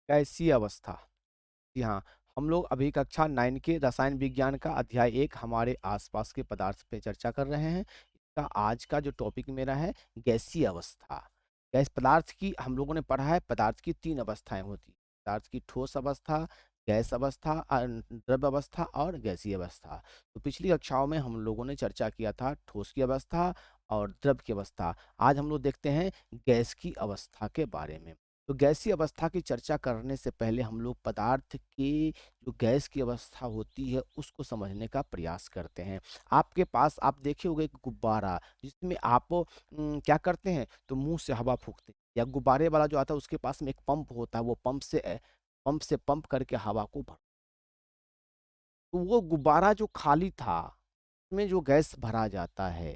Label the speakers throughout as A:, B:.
A: कैसी अवस्था। जी हाँ, हम लोग अभी कक्षा 9 के रसायन विज्ञान का अध्याय 1 हमारे आसपास के पदार्थ पे चर्चा कर रहे हैं। इसका आज का जो टॉपिक मेरा है, गैसीय अवस्था। गैस पदार्थ की हम लोगों ने पढ़ा है, पदार्थ की 3 अवस्थाएं होती हैं। पदार्थ की ठोस अवस्था, गैस अवस्था, द्रव अवस्था और गैसीय अवस्था। तो पिछली कक्षाओं में हम लोगों ने चर्चा किया था ठोस की अवस्था और द्रव की अवस्था। आज हम लोग देखते हैं गैस की अवस्था के बारे में। तो गैसीय अवस्था की चर्चा करने से पहले हम लोग पदार्थ की जो गैस की अवस्था होती है उसको समझने का प्रयास करते हैं। आपके पास आप देखे होंगे एक गुब्बारा, जिसमें आप क्या करते हैं तो मुंह से हवा फूंकते हैं, या गुब्बारे वाला जो आता है उसके पास में एक पंप होता है, वो पंप से पंप करके हवा को भर। तो वो गुब्बारा जो खाली था उसमें जो गैस भरा जाता है,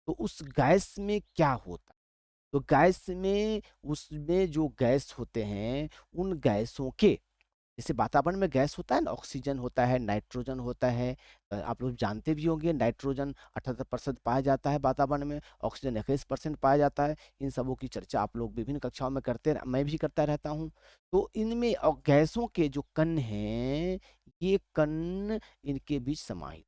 A: तो उस गैस में क्या होता है? तो गैस में उसमें जो गैस होते हैं, उन गैसों के, जैसे वातावरण में गैस होता है ना, ऑक्सीजन होता है, नाइट्रोजन होता है। आप लोग जानते भी होंगे नाइट्रोजन 78% पाया जाता है वातावरण में, ऑक्सीजन 21% पाया जाता है। इन सबों की चर्चा आप लोग विभिन्न कक्षाओं में मैं भी करता रहता हूँ। तो इनमें गैसों के जो कण हैं, ये कण इनके बीच समाहित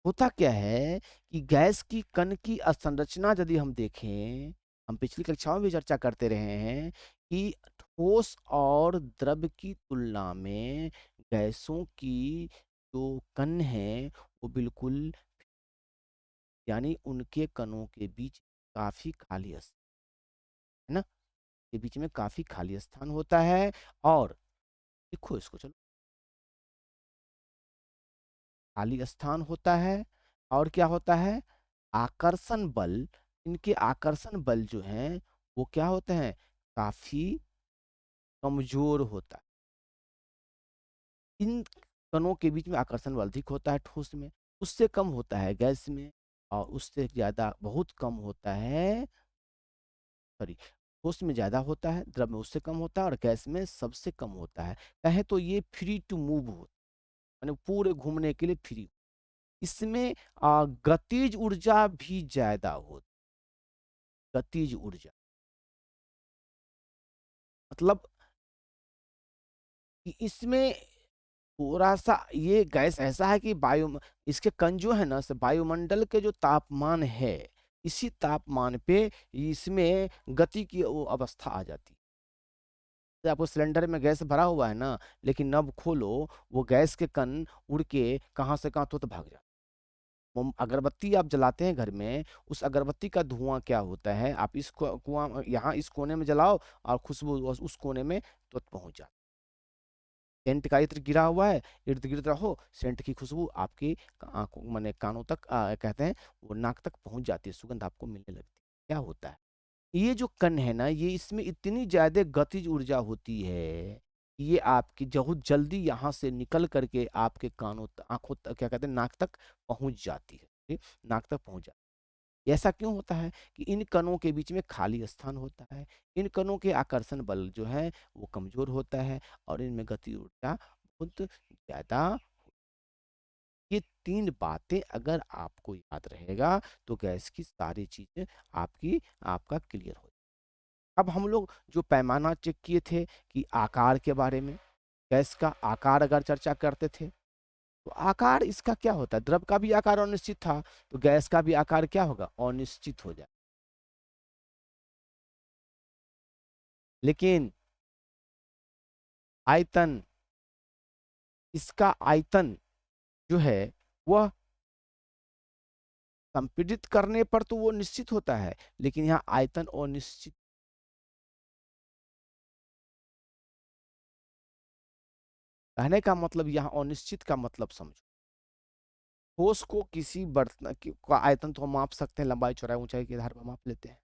A: होता क्या है कि गैस की कण की संरचना यदि हम देखें, हम पिछली कक्षाओं में भी चर्चा करते रहे हैं कि ठोस और द्रव की तुलना में गैसों की जो कण है वो बिल्कुल, यानी उनके कणों के बीच काफी खाली स्थान है ना, के बीच में काफी खाली स्थान होता है। और देखो इसको, चलो, खाली स्थान होता है और क्या होता है, आकर्षण बल। इनके आकर्षण बल जो हैं वो क्या होते हैं, काफी कमजोर होता है। इन कणों के बीच में आकर्षण बल अधिक होता है ठोस में, उससे कम होता है गैस में, और उससे ज्यादा बहुत कम होता है, सॉरी, ठोस में ज्यादा होता है, द्रव में उससे कम होता है, और गैस में सबसे कम होता है। कहे तो ये फ्री टू मूव हो, यानी पूरे घूमने के लिए फ्री। इसमें गतिज ऊर्जा भी ज्यादा होती, गतिज ऊर्जा मतलब कि इसमें थोड़ा सा ये गैस ऐसा है कि इसके कण जो है ना, से वायुमंडल के जो तापमान है, इसी तापमान पे इसमें गति की वो अवस्था आ जाती है। जैसे आपको सिलेंडर में गैस भरा हुआ है ना, लेकिन नब खोलो, वो गैस के कण उड़ के कहाँ से कहाँ तुरंत भाग जाते। अगरबत्ती आप जलाते हैं घर में, उस अगरबत्ती का धुआं क्या होता है, आप इस कुआं यहाँ इस कोने में जलाओ और खुशबू उस कोने में तुरंत पहुंच जाती। सेंट का इत्र गिरा हुआ है, इर्द गिर्द रहो, सेंट की खुशबू आपकी आंखों माने कानों तक, कहते हैं वो नाक तक पहुंच जाती है, सुगंध आपको मिलने लगती है। क्या होता है, ये जो कण है ना, ये इसमें इतनी ज्यादा गतिज ऊर्जा होती है कि ये आपकी बहुत जल्दी यहाँ से निकल करके आपके कानों आंखों तक, क्या कहते हैं, नाक तक पहुंच जाती है। ठीक? नाक तक पहुंच जाती है। ऐसा क्यों होता है कि इन कणों के बीच में खाली स्थान होता है, इन कणों के आकर्षण बल जो है वो कमजोर होता है, और इनमें गति ऊर्जा बहुत ज्यादा। ये 3 बातें अगर आपको याद रहेगा तो गैस की सारी चीजें आपकी आपका क्लियर हो। अब हम लोग जो पैमाना चेक किए थे कि आकार के बारे में, गैस का आकार अगर चर्चा करते थे, तो आकार इसका क्या होता है, द्रव का भी आकार अनिश्चित था, तो गैस का भी आकार क्या होगा, अनिश्चित हो जाए। लेकिन आयतन, इसका आयतन जो है वह संपीड़ित करने पर तो वो निश्चित होता है, लेकिन यहाँ आयतन अनिश्चित। कहने का मतलब यहाँ अनिश्चित का मतलब समझो। ठोस को किसी बर्तन का आयतन तो हम माप सकते हैं, लंबाई चौड़ाई ऊंचाई के आधार पर माप लेते हैं।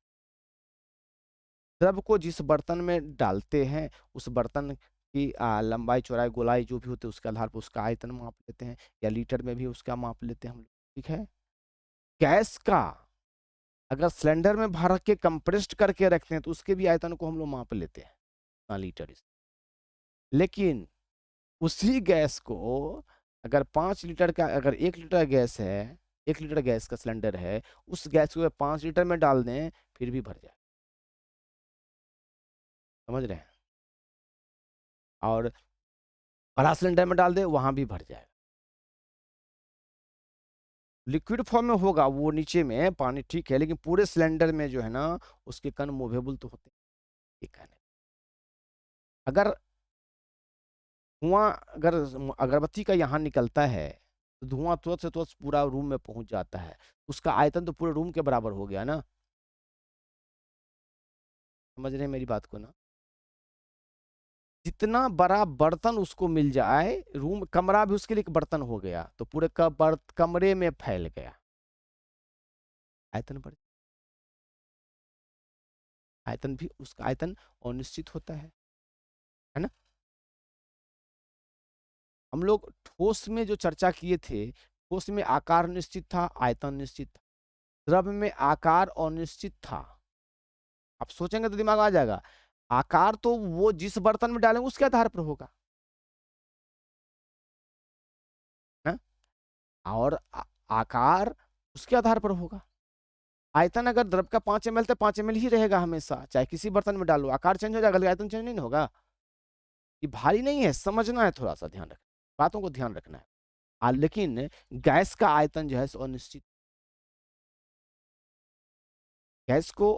A: द्रव को जिस बर्तन में डालते हैं, उस बर्तन की लंबाई चौड़ाई गोलाई जो भी होती है उसके आधार पर उसका आयतन माप लेते हैं, या लीटर में भी उसका माप लेते हैं हम लोग। ठीक है। गैस का अगर सिलेंडर में भर के कंप्रेस्ड करके रखते हैं तो उसके भी आयतन को हम लोग माप लेते हैं, लीटर। लेकिन उसी गैस को अगर 5 लीटर का, अगर 1 लीटर गैस है, 1 लीटर गैस का सिलेंडर है, उस गैस को 5 लीटर में डाल दें फिर भी भर जाए। समझ रहे हैं? और बड़ा सिलेंडर में डाल दे, वहां भी भर जाएगा। लिक्विड फॉर्म में होगा वो नीचे में पानी, ठीक है, लेकिन पूरे सिलेंडर में जो है ना, उसके कण मूवेबल तो होते हैं। ये कहने, अगर धुआं, अगर अगरबत्ती का यहाँ निकलता है, तो धुआं तुरंत से तुरंत पूरा रूम में पहुंच जाता है, उसका आयतन तो पूरे रूम के बराबर हो गया ना। समझ रहे हैं मेरी बात को ना? जितना बड़ा बर्तन उसको मिल जाए, रूम कमरा भी उसके लिए एक बर्तन हो गया, तो पूरे कमरे में फैल गया, आयतन बढ़, आयतन भी उसका आयतन अनिश्चित होता है ना? हम लोग ठोस में जो चर्चा किए थे, ठोस में आकार निश्चित था, आयतन निश्चित था। द्रव में आकार अनिश्चित था। आप सोचेंगे तो दिमाग आ जाएगा। आकार तो वो जिस बर्तन में डालेंगे उसके आधार पर होगा ना, और आकार उसके आधार पर होगा। आयतन अगर द्रव का 5 ml तो 5 ml ही रहेगा हमेशा, चाहे किसी बर्तन में डालो, आकार चेंज हो जाएगा लेकिन आयतन चेंज नहीं होगा। ये भारी नहीं है, समझना है, थोड़ा सा ध्यान रखना, बातों को ध्यान रखना है। लेकिन गैस का आयतन जो है सो अनिश्चित। गैस को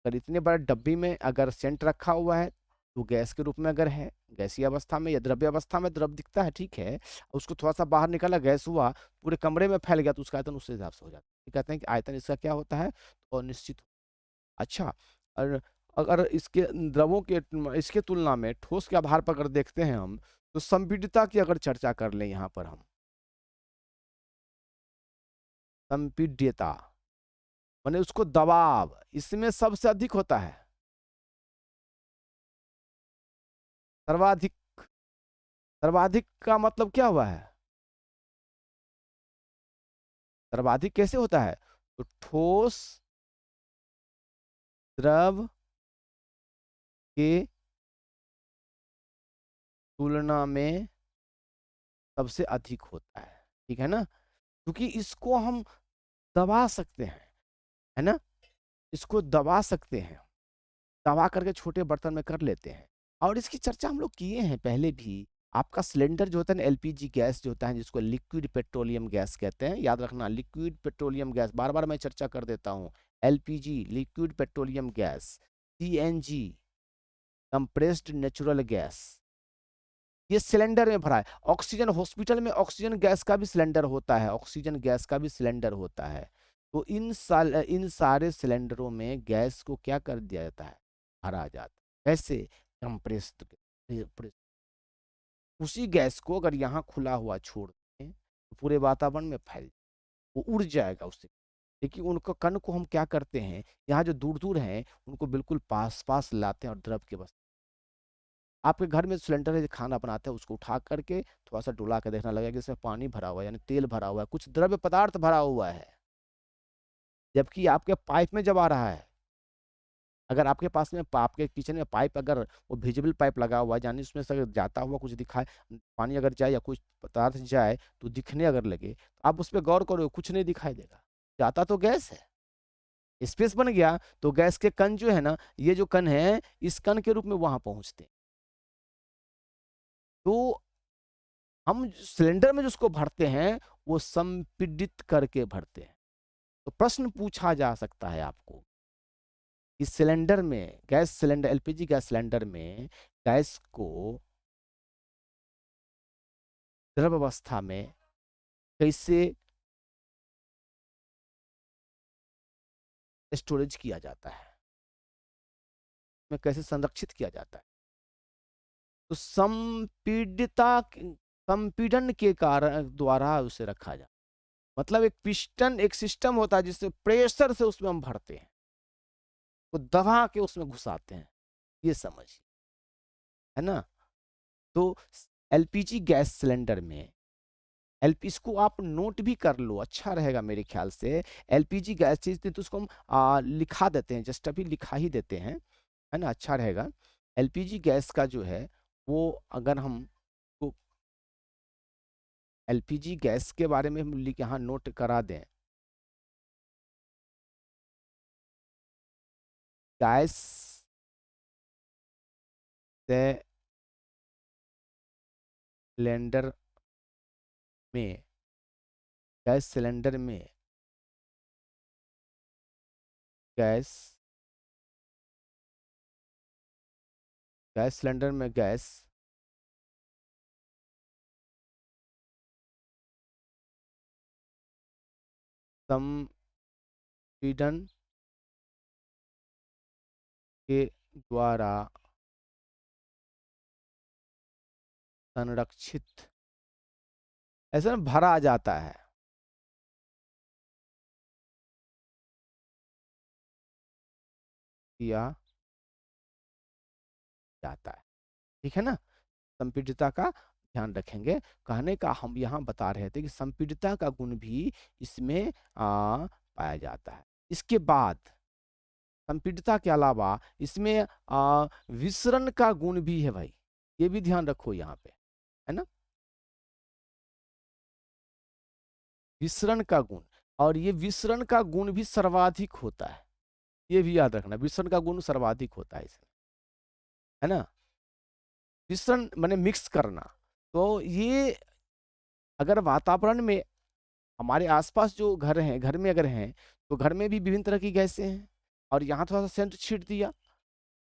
A: अगर इतने बड़े डब्बी में अगर सेंट रखा हुआ है, तो गैस के रूप में अगर है, गैसीय अवस्था में या द्रव्य अवस्था में द्रव दिखता है, ठीक है, उसको थोड़ा सा बाहर निकाला, गैस हुआ, पूरे कमरे में फैल गया, तो उसका आयतन उस हिसाब से हो जाता है। कहते हैं कि आयतन इसका क्या होता है, तो अनिश्चित। अच्छा, और अगर इसके द्रवों के, इसके तुलना में ठोस के आधार पर अगर देखते हैं हम, तो संपीडितता की अगर चर्चा कर लें यहाँ पर हम, संपीड्यता माने उसको दबाव इसमें सबसे अधिक होता है, सर्वाधिक। सर्वाधिक का मतलब क्या हुआ है? सर्वाधिक कैसे होता है? तो ठोस द्रव के तुलना में सबसे अधिक होता है, ठीक है ना, क्योंकि इसको हम दबा सकते हैं, है ना, इसको दबा सकते हैं, दबा करके छोटे बर्तन में कर लेते हैं। और इसकी चर्चा हम लोग किए हैं पहले भी। आपका सिलेंडर जो होता है ना, एलपीजी गैस जो होता है, जिसको लिक्विड पेट्रोलियम गैस कहते हैं, याद रखना, लिक्विड पेट्रोलियम गैस, बार बार मैं चर्चा कर देता हूँ। LPG liquid petroleum gas, CNG compressed natural gas, ये सिलेंडर में भरा है। ऑक्सीजन, हॉस्पिटल में ऑक्सीजन गैस का भी सिलेंडर होता है, ऑक्सीजन गैस का भी सिलेंडर होता है। तो इन सारे सिलेंडरों में गैस को क्या कर दिया जाता है, भरा जाता है। कैसे? कंप्रेस्ड। उसी गैस को अगर यहाँ खुला हुआ छोड़ दें, तो पूरे वातावरण में फैल, वो उड़ जाएगा उससे। लेकिन उनको कण को हम क्या करते हैं, यहाँ जो दूर दूर हैं उनको बिल्कुल पास पास लाते हैं और द्रव के बस। आपके घर में सिलेंडर है, खाना बनाते हैं, उसको उठा करके थोड़ा सा डुला के देखना लगेगा कि इसमें पानी भरा हुआ है, यानी तेल भरा हुआ है, कुछ द्रव्य पदार्थ भरा हुआ है, जबकि आपके पाइप में जब आ रहा है। अगर आपके पास में आपके किचन में पाइप, अगर वो विजिबल पाइप लगा हुआ है, यानी उसमें से अगर जाता हुआ कुछ दिखाए, पानी अगर जाए या कुछ पदार्थ जाए तो दिखने अगर लगे, तो आप उस पर गौर करो, कुछ नहीं दिखाई देगा, जाता तो गैस है, स्पेस बन गया, तो गैस के कण जो है ना, ये जो कण है, इस कण के रूप में वहां पहुंचते हैं। तो हम सिलेंडर में जिसको भरते हैं, वो संपीडित करके भरते हैं। तो प्रश्न पूछा जा सकता है आपको, इस सिलेंडर में, gas cylinder, LPG gas cylinder में गैस को द्रव अवस्था में कैसे स्टोरेज किया जाता है, में कैसे संरक्षित किया जाता है? तो संपीड़न के कारण द्वारा उसे रखा जाता है। मतलब एक पिस्टन, एक सिस्टम होता है जिससे प्रेशर से उसमें हम भरते हैं, तो दबा के उसमें घुसाते हैं, ये समझिए, है ना। तो एलपीजी गैस सिलेंडर में, एलपी, इसको आप नोट भी कर लो, अच्छा रहेगा मेरे ख्याल से। एलपीजी गैस चीज थी, तो उसको हम लिखा देते हैं, जस्ट अभी लिखा ही देते हैं, है ना, अच्छा रहेगा। एलपीजी गैस का जो है, वो अगर हम एलपीजी गैस के बारे में हम यहाँ नोट करा दें, गैस सिलेंडर में, गैस सिलेंडर में गैस गैस सिलेंडर में गैस संपीड़न के द्वारा संरक्षित, ऐसा ना भरा जाता है, किया जाता है। ठीक है ना, संपीड़ितता का ध्यान रखेंगे। कहने का हम यहाँ बता रहे थे कि संपीड़ितता का गुण भी इसमें पाया जाता है। इसके बाद संपीड़ितता के अलावा इसमें विसरण का गुण भी है भाई, ये भी ध्यान रखो यहाँ पे, है ना, विसरण का गुण। और ये विसरण का गुण भी सर्वाधिक होता है, ये भी याद रखना, विसरण का गुण सर्वाधिक होता है इसमें, है ना। मिश्रण माने मिक्स करना। तो ये अगर वातावरण में हमारे आसपास जो घर हैं, घर में अगर हैं, तो घर में भी विभिन्न तरह की गैसें हैं, और यहाँ थोड़ा सा सेंट छीट दिया,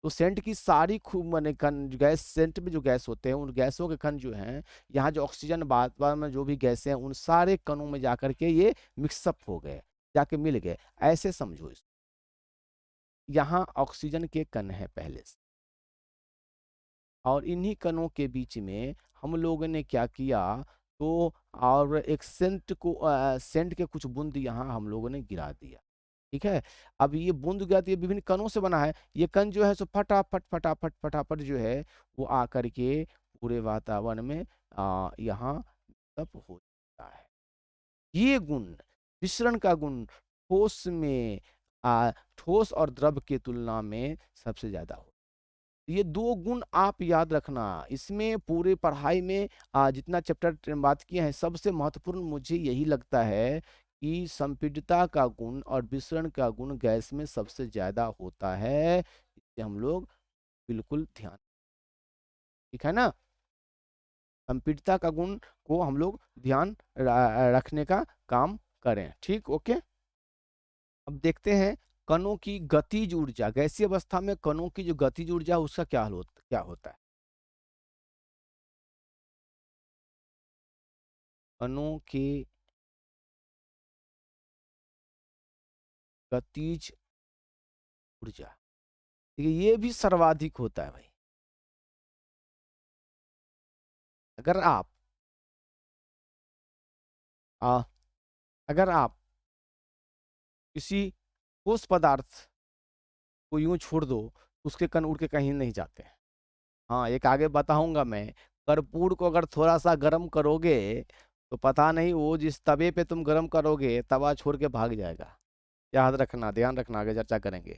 A: तो सेंट की सारी खूब माने कण, गैस सेंट में जो गैस होते हैं उन गैसों के कण जो हैं, यहाँ जो ऑक्सीजन वातावरण में जो भी गैसें हैं उन सारे कणों में जाकर के ये मिक्सअप हो गए, जाके मिल गए, ऐसे समझो इसको। यहाँ ऑक्सीजन के कण है पहले से, और इन्हीं कणों के बीच में हम लोगों ने क्या किया, तो और एक सेंट को सेंट के कुछ बूंद यहाँ हम लोगों ने गिरा दिया। ठीक है, अब ये बूंद गिरा दिया, विभिन्न कणों से बना है, ये कण जो है सो फटाफट फटाफट फटाफट जो है वो आकर के पूरे वातावरण में यहाँ तब हो जाता है। ये गुण, विसरण का गुण ठोस में ठोस और द्रव के तुलना में सबसे ज्यादा हो। ये दो गुण आप याद रखना, इसमें पूरे पढ़ाई में जितना चैप्टर बात किए हैं सबसे महत्वपूर्ण मुझे यही लगता है कि संपीड़ितता का गुण और विसरण का गुण गैस में सबसे ज्यादा होता है, इसे हम लोग बिल्कुल ध्यान, ठीक है ना, संपीड़ितता का गुण को हम लोग ध्यान रखने का काम करें। ठीक, ओके। अब देखते हैं कणों की गतिज ऊर्जा, गैसीय अवस्था में कणों की जो गतिज ऊर्जा है, उसका क्या होता है। कणों के गतिज ऊर्जा, ठीक है, ये भी सर्वाधिक होता है भाई। अगर आप आ, अगर आप किसी ठोस पदार्थ को यूं छोड़ दो तो उसके कण उड़ के कहीं नहीं जाते हैं। हाँ, एक आगे बताऊंगा मैं, कर्पूर को अगर थोड़ा सा गर्म करोगे तो पता नहीं वो जिस तवे पे तुम गर्म करोगे तवा छोड़ के भाग जाएगा। याद रखना, ध्यान रखना, आगे चर्चा करेंगे।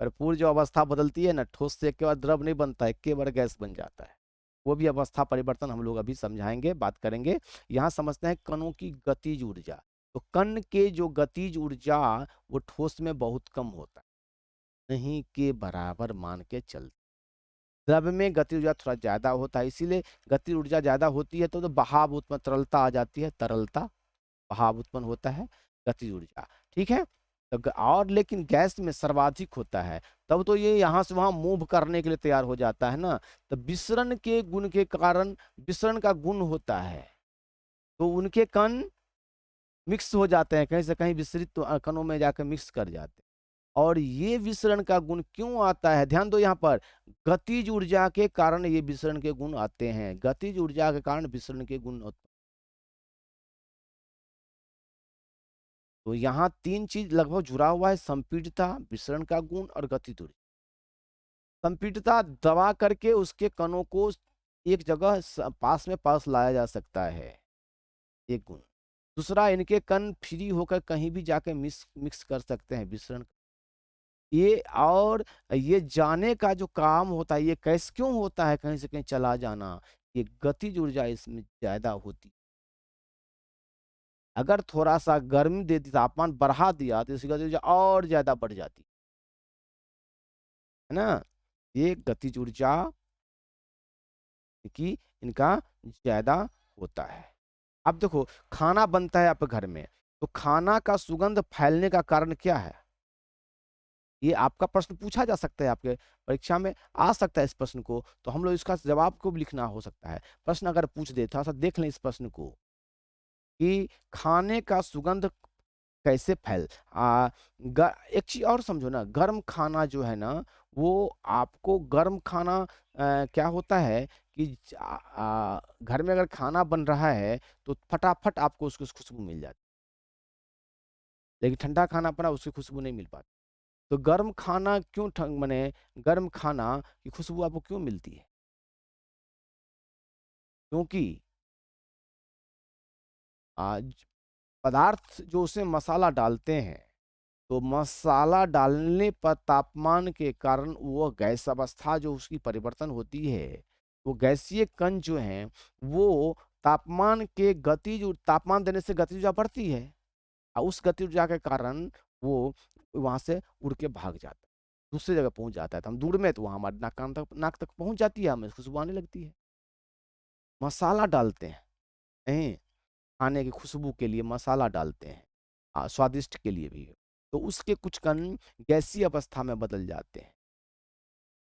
A: कर्पूर जो अवस्था बदलती है ना, ठोस से एक के बाद द्रव नहीं बनता, एक के बार गैस बन जाता है, वो भी अवस्था परिवर्तन हम लोग अभी समझाएंगे, बात करेंगे। यहाँ समझते हैं कणों की गतिज ऊर्जा। तो कण के जो गतिज ऊर्जा वो ठोस में बहुत कम होता है, नहीं के बराबर मान के चलते, द्रव में गति ऊर्जा थोड़ा ज्यादा होता है, इसीलिए गति ऊर्जा ज्यादा होती है तो बहाव उत्पन्न, तरलता आ जाती है, तरलता बहाव उत्पन्न होता है, गति ऊर्जा। ठीक है, तो और लेकिन गैस में सर्वाधिक होता है, तब तो ये यहाँ से वहां मूव करने के लिए तैयार हो जाता है ना। तो विसरण के गुण के कारण, विसरण का गुण होता है, तो उनके कण मिक्स हो जाते हैं, कहीं से कहीं विसरित कणों में जाकर मिक्स कर जाते हैं। और ये विसरण का गुण क्यों आता है, ध्यान दो यहाँ पर, गतिज ऊर्जा के कारण ये विसरण के गुण आते हैं, गतिज ऊर्जा के कारण विसरण के गुण तो यहाँ तीन चीज लगभग जुड़ा हुआ है, संपीड़ितता, विसरण का गुण और गतिज ऊर्जा। संपीड़ितता दबा करके उसके कणों को एक जगह पास में पास लाया जा सकता है, एक गुण। दूसरा, इनके कण फ्री होकर कहीं भी जाकर मिक्स कर सकते हैं, विसरण। ये और ये जाने का जो काम होता है, ये कैसे क्यों होता है, कहीं से कहीं चला जाना, ये गतिज ऊर्जा इसमें ज्यादा होती। अगर थोड़ा सा गर्मी दे दी, तापमान बढ़ा दिया, तो इसकी गतिज ऊर्जा और ज्यादा बढ़ जाती है ना। ये गतिज ऊर्जा कि इनका ज्यादा होता है। अब देखो, खाना बनता है आपके घर में, तो खाना का सुगंध फैलने का कारण क्या है? ये आपका प्रश्न पूछा जा सकता है, आपके परीक्षा में आ सकता है इस प्रश्न को, तो हम लोग इसका जवाब को भी लिखना हो सकता है। प्रश्न अगर पूछ दे, थोड़ा सा देख लें इस प्रश्न को, कि खाने का सुगंध कैसे फैल एक चीज और समझो ना, गर्म खाना जो है ना, वो आपको गर्म खाना क्या होता है कि घर में अगर खाना बन रहा है तो फटाफट आपको उसकी खुशबू मिल जाती है, लेकिन ठंडा खाना पड़ा उसकी खुशबू नहीं मिल पाती। तो गर्म खाना क्यों ठंड मने गर्म खाना की खुशबू आपको क्यों मिलती है? क्योंकि आज पदार्थ जो उसमें मसाला डालते हैं, तो मसाला डालने पर तापमान के कारण वो गैस अवस्था जो उसकी परिवर्तन होती है, वो गैसीय कण जो हैं, वो तापमान के गतिज तापमान देने से गतिज ऊर्जा बढ़ती है, और उस गति ऊर्जा के कारण वो वहां से उड़ के भाग जाता है, दूसरी जगह पहुंच जाता है। तो हम दूर में, तो वहां हमारे नाक तक पहुंच जाती है, हमें खुशबू आने लगती है। मसाला डालते हैं, नहीं, खाने की खुशबू के लिए मसाला डालते हैं, स्वादिष्ट के लिए भी, तो उसके कुछ कण गैसीय अवस्था में बदल जाते हैं,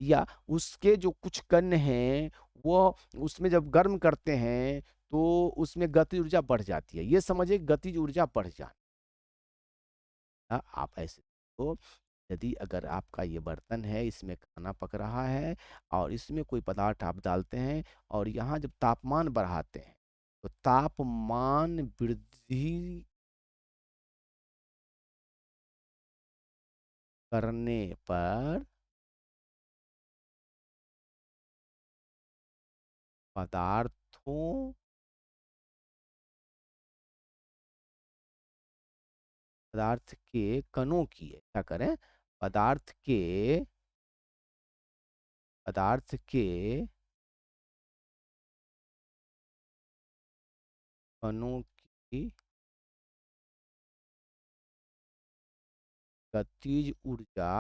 A: या उसके जो कुछ कण हैं वो उसमें जब गर्म करते हैं तो उसमें गति ऊर्जा बढ़ जाती है। ये समझिए गतिज ऊर्जा बढ़ जाना। आप ऐसे तो, यदि अगर आपका ये बर्तन है, इसमें खाना पक रहा है और इसमें कोई पदार्थ आप डालते हैं, और यहाँ जब तापमान बढ़ाते हैं, तो तापमान वृद्धि करने पर पदार्थों पदार्थ के कणों की क्या करें, पदार्थ के पदार्थ के कणों की गतिज ऊर्जा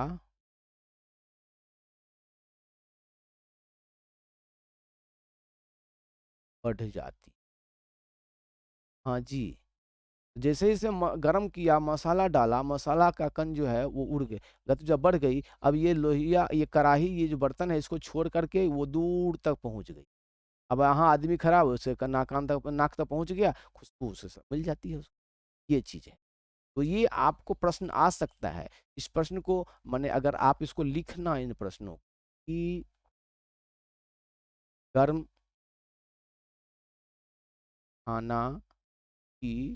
A: बढ़ जाती। हाँ जी, जैसे ही इसे गरम किया, मसाला डाला, मसाला का कण जो है वो उड़ गए, गति जब बढ़ गई, अब ये लोहिया, ये कढ़ाई, ये जो बर्तन है, इसको छोड़ करके वो दूर तक पहुंच गई। अब यहाँ आदमी खड़ा हो, उसे नाक तक पहुंच गया, खुशबू उसे सब मिल जाती है उसको। ये चीज है। तो ये आपको प्रश्न आ सकता है। इस प्रश्न को माने अगर आप इसको लिखना, इन प्रश्नों कि गर्म खाना की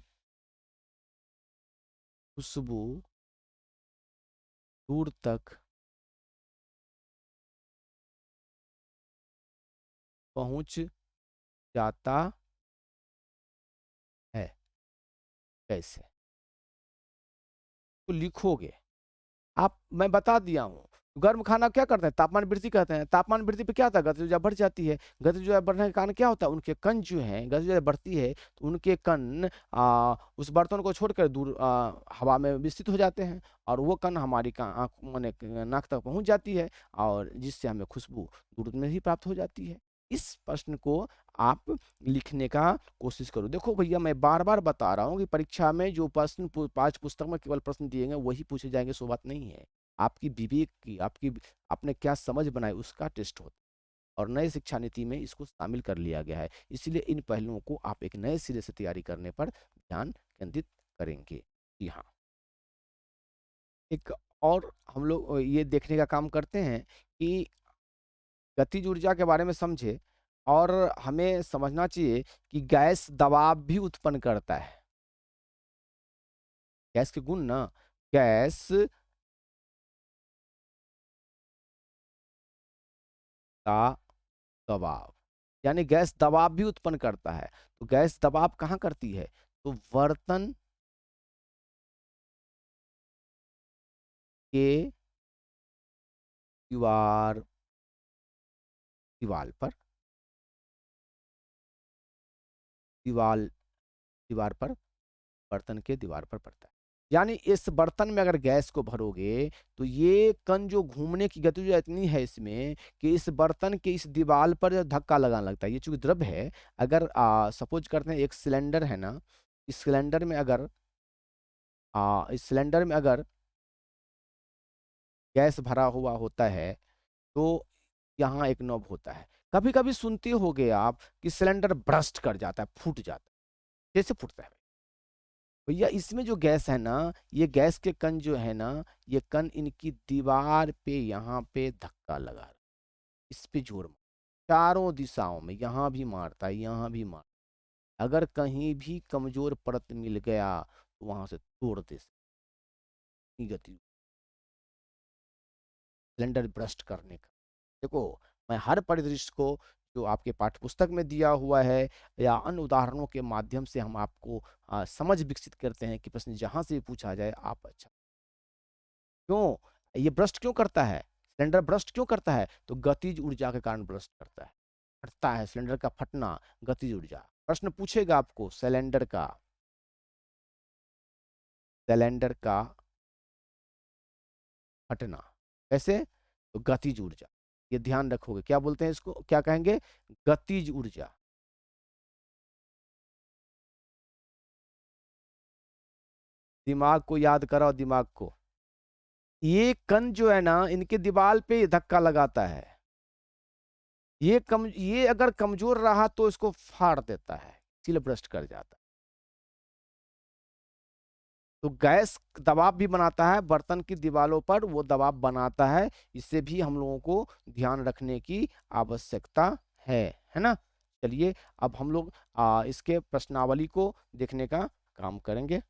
A: खुशबू दूर तक पहुंच जाता है, कैसे? तो लिखोगे आप, मैं बता दिया हूँ। गर्म खाना क्या करते हैं, तापमान वृद्धि कहते हैं। तापमान वृद्धि पे क्या होता है, गति ऊर्जा बढ़ जाती है। गति ऊर्जा बढ़ने के कारण क्या होता है, उनके कण जो हैं, गति ऊर्जा बढ़ती है तो उनके कण उस बर्तन को छोड़कर दूर हवा में विस्तृत हो जाते हैं, और वो कण हमारी आँख माने नाक तक पहुंच जाती है, और जिससे हमें खुशबू दूर में ही प्राप्त हो जाती है। इस प्रश्न को आप लिखने का कोशिश करो। देखो भैया, मैं बार बार बता रहा हूँ कि परीक्षा में जो प्रश्न पाठ्य पुस्तक में केवल प्रश्न दिए गए वही पूछे जाएंगे, सो बात नहीं है। आपकी विवेक की, आपकी आपने क्या समझ बनाई, उसका टेस्ट होता है, और नए शिक्षा नीति में इसको शामिल कर लिया गया है। इसलिए इन पहलुओं को आप एक नए सिरे से तैयारी करने पर ध्यान केंद्रित करेंगे। जी हाँ। एक और हम लोग ये देखने का काम करते हैं कि गतिज ऊर्जा के बारे में समझे, और हमें समझना चाहिए कि गैस दबाव भी उत्पन्न करता है। गैस के गुण ना, गैस का दबाव, यानी गैस दबाव भी उत्पन्न करता है। तो गैस दबाव कहाँ करती है, तो बर्तन के दीवार दीवार पर दीवार दीवार पर बर्तन के दीवार पर पड़ता है। यानी इस बर्तन में अगर गैस को भरोगे तो ये कण जो घूमने की गति जो इतनी है इसमें कि इस बर्तन के इस दीवार पर जो धक्का लगाने लगता है। ये चूंकि द्रव है, अगर सपोज करते हैं एक सिलेंडर है ना, इस सिलेंडर में अगर गैस भरा हुआ होता है तो यहाँ एक नॉब होता है। कभी कभी सुनते होगे आप कि सिलेंडर ब्रस्ट कर जाता है, फूट जाता है। कैसे फूटता है भैया? इसमें जो गैस है ना, ये गैस के कण जो है ना, ये कण इनकी दीवार पे यहाँ पे धक्का लगा रहा है, इस पे जोर मार, चारों दिशाओं में, यहाँ भी मारता है, यहाँ भी मार, अगर कहीं भी कमजोर परत मिल गया तो वहां से तोड़ दे सकती गति सिलेंडर ब्रस्ट करने का। देखो, मैं हर परिदृश्य को जो आपके पाठ्य पुस्तक में दिया हुआ है या अन्य उदाहरणों के माध्यम से हम आपको समझ विकसित करते हैं कि प्रश्न जहां से भी पूछा जाए आप अच्छा। क्यों ये ब्रस्ट क्यों करता है? सिलेंडर ब्रस्ट क्यों करता है? तो गतिज ऊर्जा के कारण ब्रस्ट करता है, फटता है सिलेंडर का फटना, गतिज ऊर्जा। प्रश्न पूछेगा आपको सिलेंडर का फटना कैसे? तो गतिज ऊर्जा, ये ध्यान रखोगे। क्या बोलते हैं इसको, क्या कहेंगे? गतिज ऊर्जा। दिमाग को याद कराओ, दिमाग को। ये कण जो है ना, इनके दीवार पे धक्का लगाता है, ये अगर कमजोर रहा तो इसको फाड़ देता है, इसीलिए ब्रस्ट कर जाता है। तो गैस दबाव भी बनाता है बर्तन की दीवारों पर, वो दबाव बनाता है, इससे भी हम लोगों को ध्यान रखने की आवश्यकता है ना? चलिए अब हम लोग इसके प्रश्नावली को देखने का काम करेंगे।